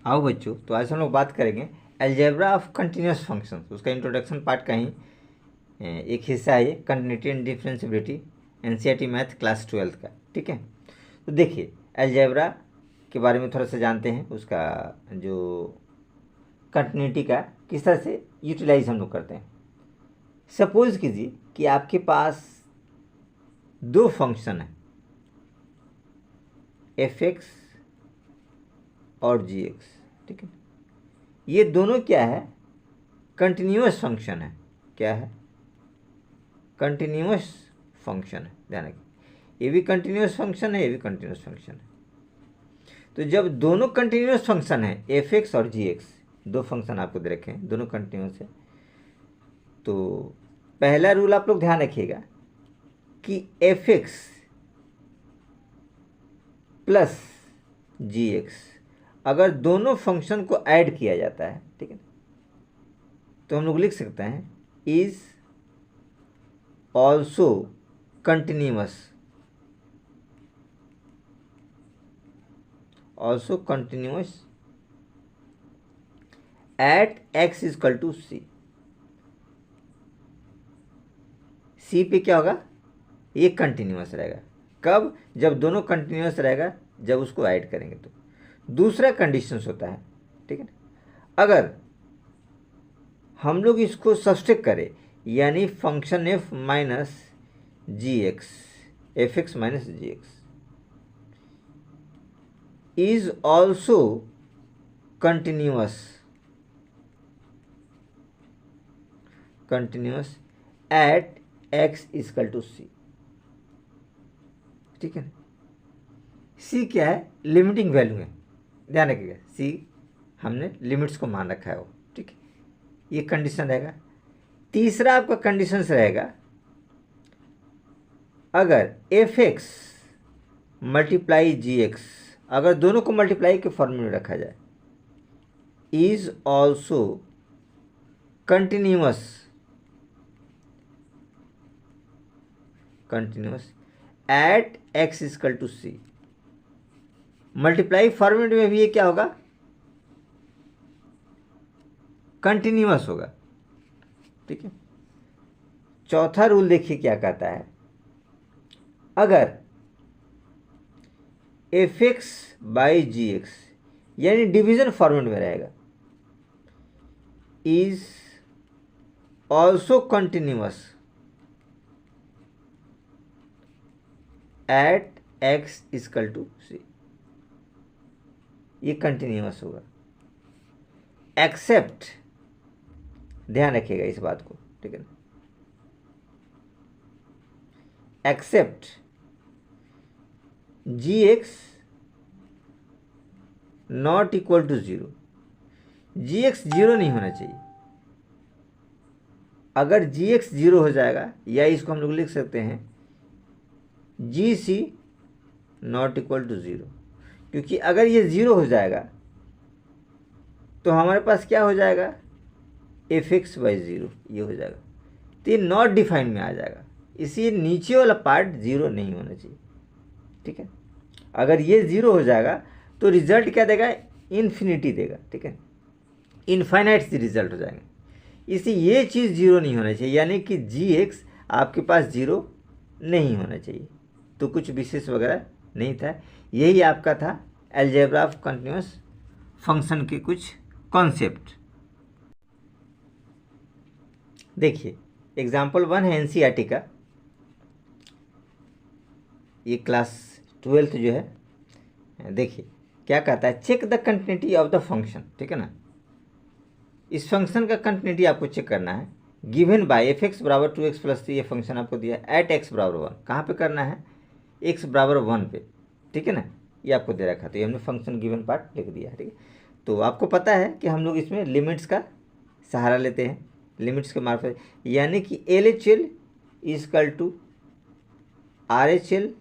आओ बच्चों, तो आज हम लोग बात करेंगे अलजेब्रा ऑफ कंटिन्यूस फंक्शंस। उसका इंट्रोडक्शन पार्ट का ही एक हिस्सा है ये, continuity and differentiability, NCERT math class 12 का। ठीक है, तो देखिए अलजेब्रा के बारे में थोड़ा सा जानते हैं। उसका जो कंटिन्यूटी का किस तरह से यूटिलाइज हम लोग करते हैं। सपोज कीजिए कि आपके पास दो फंक्शन है, एफ एक्स और जी एक्स। ठीक है, ये दोनों क्या है, कंटिन्यूस फंक्शन है। क्या है, कंटिन्यूस फंक्शन है। ध्यान रखिए, ये भी कंटिन्यूस फंक्शन है, ये भी कंटिन्यूस फंक्शन है। तो जब दोनों कंटिन्यूस फंक्शन है, एफ एक्स और जी एक्स, दो फंक्शन आपको दे रखे हैं, दोनों कंटिन्यूस है, तो पहला रूल आप लोग ध्यान रखिएगा कि एफ एक्स प्लस जी एक्स अगर दोनों फंक्शन को ऐड किया जाता है, ठीक है, तो हम लोग लिख सकते हैं is also continuous, also continuous at x is equal to c. C पे क्या होगा, ये कंटिन्यूअस रहेगा। कब, जब दोनों कंटिन्यूअस रहेगा, जब उसको ऐड करेंगे तो। दूसरा कंडीशंस होता है, ठीक है, अगर हम लोग इसको सब्सट्रैक्ट करें, यानी function f minus g x, f x minus g x is also continuous, continuous at x is equal to c. ठीक है, सी क्या है, लिमिटिंग वैल्यू है। ध्यान रखिएगा, सी हमने लिमिट्स को मान रखा है वो। ठीक है, ये कंडीशन रहेगा। तीसरा आपका कंडीशन रहेगा, अगर F X multiply G X, अगर दोनों को मल्टीप्लाई के फॉर्मूले में रखा जाए, is also continuous, continuous at x is equal to C. Multiply format में भी ये क्या होगा, कंटिन्यूअस होगा। ठीक है, चौथा रूल देखिए क्या कहता है, अगर F x by g x यानी डिवीजन फॉर्मेट में रहेगा, is also continuous at x is equal to c, ये कंटिन्यूअस होगा एक्सेप्ट, ध्यान रखिएगा इस बात को, ठीक है ना, except G X not equal to zero. G X zero नहीं होना चाहिए। अगर जी एक्स जीरो हो जाएगा, या इसको हम लोग लिख सकते हैं जी सी नॉट इक्वल टू ज़ीरो, क्योंकि अगर ये ज़ीरो हो जाएगा तो हमारे पास क्या हो जाएगा, एफ एक्स बाई ज़ीरो, ये हो जाएगा, तो ये नॉट डिफाइंड में आ जाएगा। इसी नीचे वाला पार्ट ज़ीरो नहीं होना चाहिए। ठीक है, अगर ये ज़ीरो हो जाएगा तो रिजल्ट क्या देगा, इन्फिनिटी देगा। ठीक है, इनफाइनाइट से रिजल्ट हो जाएंगे। इसी ये चीज़ जीरो नहीं होना चाहिए, यानी कि जी एक्स आपके पास जीरो नहीं होना चाहिए। तो कुछ विशेष वगैरह नहीं था, यही आपका था अलजेब्रा ऑफ कंटिन्यूअस फंक्शन के कुछ कॉन्सेप्ट। देखिए एग्जाम्पल 1 है एनसीईआरटी का, ये क्लास 12 जो है। देखिए क्या कहता है, check the continuity of the function. ठीक है ना, इस फंक्शन का कंटिन्यूटी आपको चेक करना है। गिवन बाय एफ एक्स बराबर 2x प्लस 3, ये फंक्शन आपको दिया है, एट एक्स बराबर 1। कहाँ पे करना है, x बराबर 1 पे। ठीक है ना, ये आपको दे रखा, तो ये हमने फंक्शन गिवन पार्ट लिख दिया है। ठीक है, तो आपको पता है कि हम लोग इसमें लिमिट्स का सहारा लेते हैं, लिमिट्स के मार्फत, यानी कि L H L is equal to R H L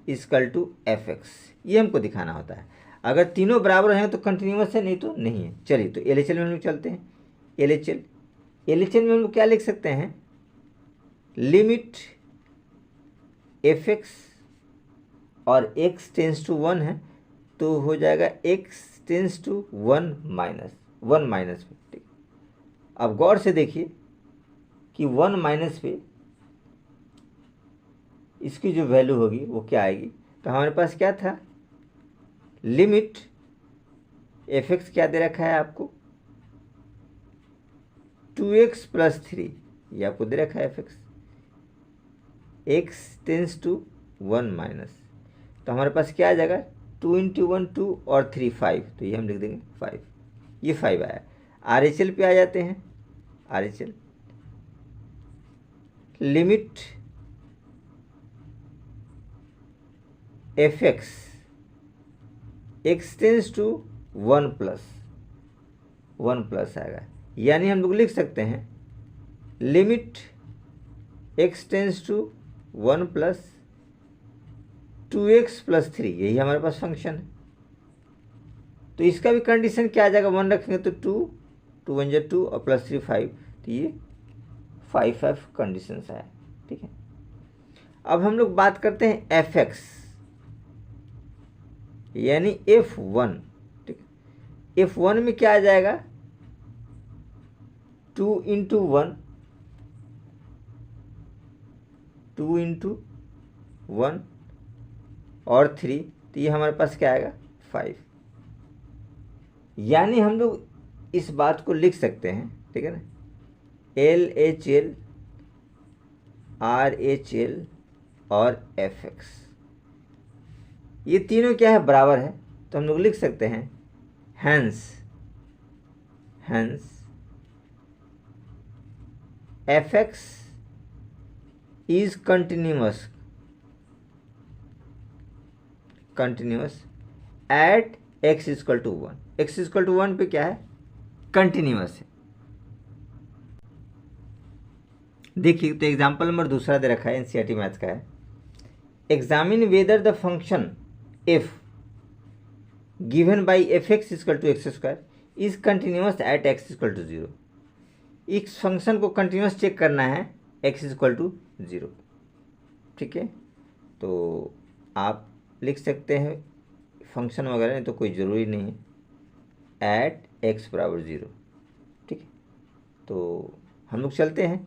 is equal to F X, ये हमको दिखाना होता है। अगर तीनों बराबर हैं तो कंटिन्यूअस है, नहीं तो नहीं है। चलिए तो एल एच एल में हम लोग चलते हैं। एल एच एल में हम लोग क्या लिख सकते हैं, लिमिट x और x टेंस टू 1 है, तो हो जाएगा x टेंस टू 1 माइनस पे, ठीक। अब गौर से देखिए कि 1 माइनस पे इसकी जो वैल्यू होगी वो क्या आएगी। तो हमारे पास क्या था, लिमिट एफ एक्स क्या दे रखा है आपको, 2x + 3, ये आपको दे रखा है F X, X tends to 1 minus. तो हमारे पास क्या आ जाएगा, 2 × 1 2 और 3 5, तो ये हम लिख देंगे 5, ये 5 आया। आर एच एल पे आ जाते हैं। R H L limit F X X tends to 1 plus आएगा, यानी हम लोग लिख सकते हैं limit x tends to 1 + 2x + 3, यही हमारे पास फंक्शन है। तो इसका भी कंडीशन क्या आ जाएगा, 1 रखेंगे तो 2 1 = 2 और +3 5, तो ये 5 कंडीशन आया, ठीक है। अब हम लोग बात करते हैं एफ एक्स यानी F1, ठीक है। F1 में क्या आ जाएगा, 2 × 1 2 × 1 और 3, तो ये हमारे पास क्या आएगा 5। यानी हम लोग इस बात को लिख सकते हैं, ठीक है ना, LHL RHL और FX ये तीनों क्या है, बराबर है। तो हम लोग लिख सकते हैं hence FX is continuous at x = 1। x = 1 पे क्या है, कंटिन्यूअस है। देखिए तो एग्जाम्पल नंबर दूसरा दे रखा है, एनसीईआरटी मैथ्स का है। Examine whether the function f given by fx = x² is continuous at x = 0। इस फंक्शन को कंटिन्यूअस चेक करना है x = 0, ठीक है। तो आप लिख सकते हैं फंक्शन वगैरह, नहीं तो कोई ज़रूरी नहीं है, एट x = 0, ठीक है। तो हम लोग चलते हैं,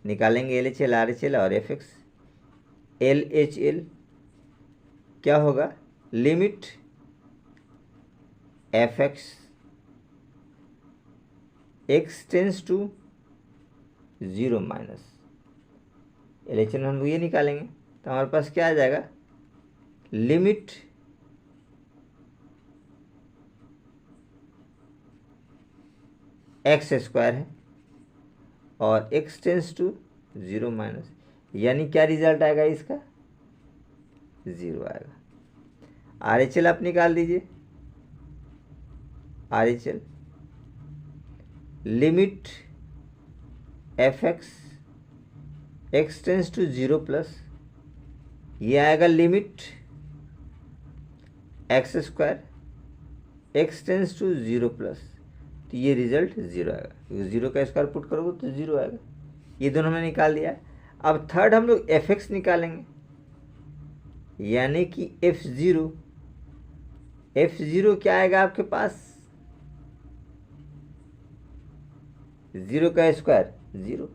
निकालेंगे LHL RHL और FX। LHL क्या होगा, limit FX x tends to 0 minus, LHL हम लोग ये निकालेंगे तो हमारे पास क्या आ जाएगा, लिमिट x² है और x टेंस टू 0 माइनस, यानी क्या रिजल्ट आएगा इसका, 0 आएगा। RHL आप निकाल दीजिए, RHL limit FX x tends to 0 plus, ये आएगा limit x² x tends to 0 plus, तो ये रिजल्ट 0 आएगा, क्योंकि 0 का स्क्वायर पुट करोगे तो 0 आएगा। ये दोनों हमने निकाल दिया। अब थर्ड हम लोग FX निकालेंगे, यानी कि F0 क्या आएगा आपके पास, 0 का स्क्वायर 0,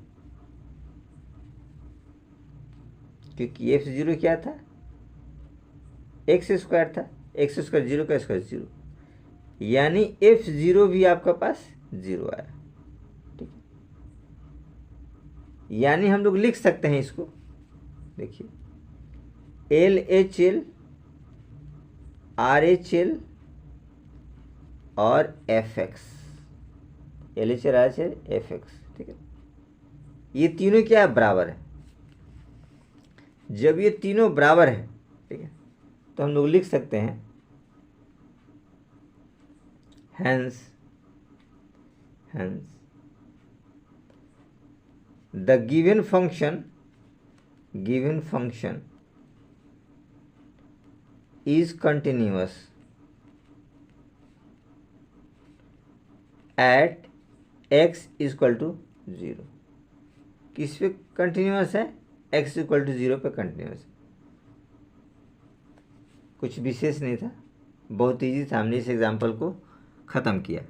क्योंकि F0 क्या था, x² था, x² 0 का स्क्वायर 0, यानी F0 भी आपका पास 0 आया, ठीक है। यानी हम लोग लिख सकते हैं इसको, देखिए LHL RHL और FX, LHL RHL FX, ठीक है। ये तीनों क्या है, बराबर है। जब ये तीनों बराबर है, ठीक है, तो हम लोग लिख सकते हैं hence the given function is continuous at x = 0। किस पे कंटिन्यूअस है, x = 0 पे कंटिन्यूअस है, कुछ विशेष नहीं था, बहुत ईजी था, हमने इस एग्जाम्पल को ख़त्म किया।